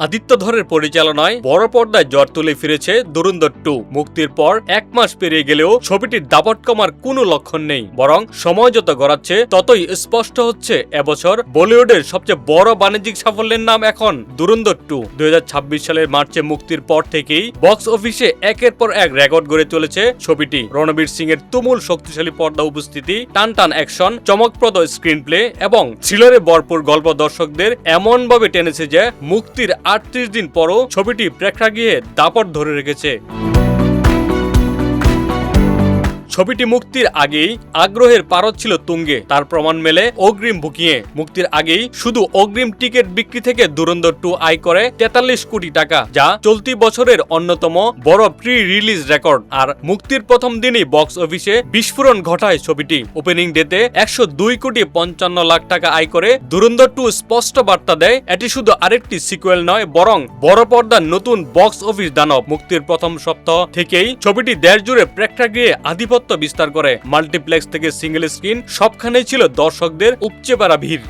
আদিত্য ধরের পরিচালনায় বড় পর্দায় জ্বর তুলে ফিরেছে ধুরন্ধর 2। মুক্তির পর 1 মাস পেরিয়ে গেলেও ছবিটির দাপট কমার কোনো লক্ষণ নেই, বরং সময় যত গড়াচ্ছে ততই স্পষ্ট হচ্ছে এবছর বলিউডের সবচেয়ে বড় বাণিজ্যিক সাফল্যের নাম এখন ধুরন্ধর 2। 2026 সালের মার্চে মুক্তির পর থেকেই বক্স অফিসে একের পর এক রেকর্ড গড়ে চলেছে ছবিটি। রণবীর সিং এর তুমুল শক্তিশালী পর্দা উপস্থিতি, টান অ্যাকশন, চমকপ্রদ স্ক্রিন প্লে এবং থ্রিলারে ভরপুর গল্প দর্শকদের এমনভাবে টেনেছে যে মুক্তির 38 দিন পরও ছবিটি প্রেক্ষাগৃহে দাপট ধরে রেখেছে। ছবিটি মুক্তির আগেই আগ্রহের পারদ ছিল তুঙ্গে, তার প্রমাণ মেলে অগ্রিম বুকিংয়ে। মুক্তির আগেই শুধু অগ্রিম টিকিট বিক্রি থেকে ধুরন্ধর 2 আয় করে 43 কোটি টাকা, যা চলতি বছরের অন্যতম বড় প্রি রিলিজ রেকর্ড। আর মুক্তির প্রথম দিনই বক্স অফিসে বিস্ফোরণ ঘটায় ছবিটি। ওপেনিং ডেতে 102 কোটি 55 লাখ টাকা আয় করে ধুরন্ধর 2 স্পষ্ট বার্তা দেয় এটি শুধু আরেকটি সিকুয়েল নয়, বরং বড় পর্দার নতুন বক্স অফিস দানব। মুক্তির প্রথম সপ্তাহ থেকেই ছবিটি দেশ জুড়ে প্রেক্ষাগৃহে আধিপত্য বিস্তার করে। মাল্টিপ্লেক্স থেকে সিঙ্গেল স্ক্রিন সবখানেই ছিল দর্শকদের উপচে পড়া ভিড়।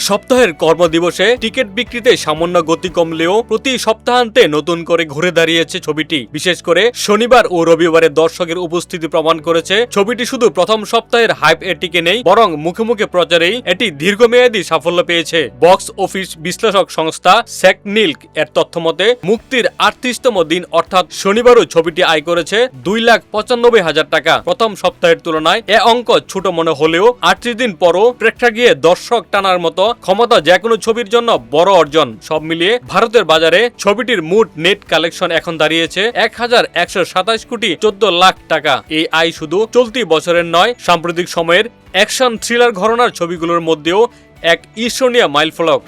সপ্তাহের কর্মদিবসে টিকিট বিক্রিতে সামান্য গতি কমলেও প্রতি সপ্তাহান্তে নতুন করে ঘুরে দাঁড়িয়েছে ছবিটি। বিশেষ করে শনিবার ও রবিবারে দর্শকের উপস্থিতি প্রমাণ করেছে ছবিটি শুধু প্রথম সপ্তাহের হাইপ এর টিকে নেই, বরং মুখে মুখে প্রচারেই এটি দীর্ঘমেয়াদী সাফল্য পেয়েছে। বক্স অফিস বিশ্লেষক সংস্থা সেকনিল্ক এর তথ্যমতে মুক্তির 38তম দিন অর্থাৎ শনিবারও ছবিটি আয় করেছে 2,95,000 টাকা। প্রথম সপ্তাহের তুলনায় এ অঙ্ক ছোট মনে হলেও 38 দিন পরও প্রেক্ষাগৃহে দর্শক টানার মতো ক্ষমতা যে কোনো ছবির জন্য বড় অর্জন। সব মিলিয়ে ভারতের বাজারে ছবিটির মোট নেট কালেকশন এখন দাঁড়িয়েছে 1,127 কোটি 14 লাখ টাকা। এই আয় শুধু চলতি বছরের নয়, সাম্প্রতিক সময়ের অ্যাকশন থ্রিলার ঘরানার ছবিগুলোর মধ্যেও এক ঈর্ষণীয় মাইলফলক।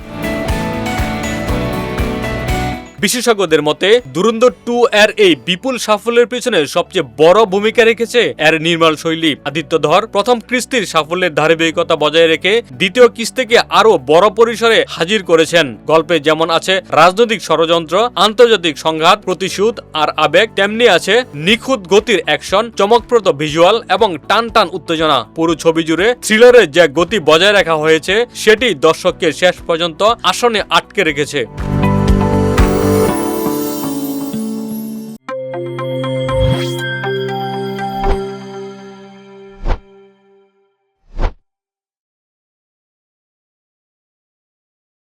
বিশেষজ্ঞদের মতে ধুরন্ধর 2 এর এই বিপুল সাফল্যের পেছনে সবচেয়ে বড় ভূমিকা রেখেছে এর নির্মল শৈলী। আদিত্য ধর প্রথম কিস্তির সাফল্যের ধারাবাহিকতা বজায় রেখে দ্বিতীয় কিস্তিকে আরো বড় পরিসরে হাজির করেছেন। গল্পে যেমন আছে রাজনৈতিক ষড়যন্ত্র, আন্তর্জাতিক সংঘাত, প্রতিশোধ আর আবেগ, তেমনি আছে নিখুঁত গতির অ্যাকশন, চমকপ্রদ ভিজুয়াল এবং টান উত্তেজনা। পুরো ছবি জুড়ে থ্রিলারের যে গতি বজায় রাখা হয়েছে সেটি দর্শককে শেষ পর্যন্ত আসনে আটকে রেখেছে।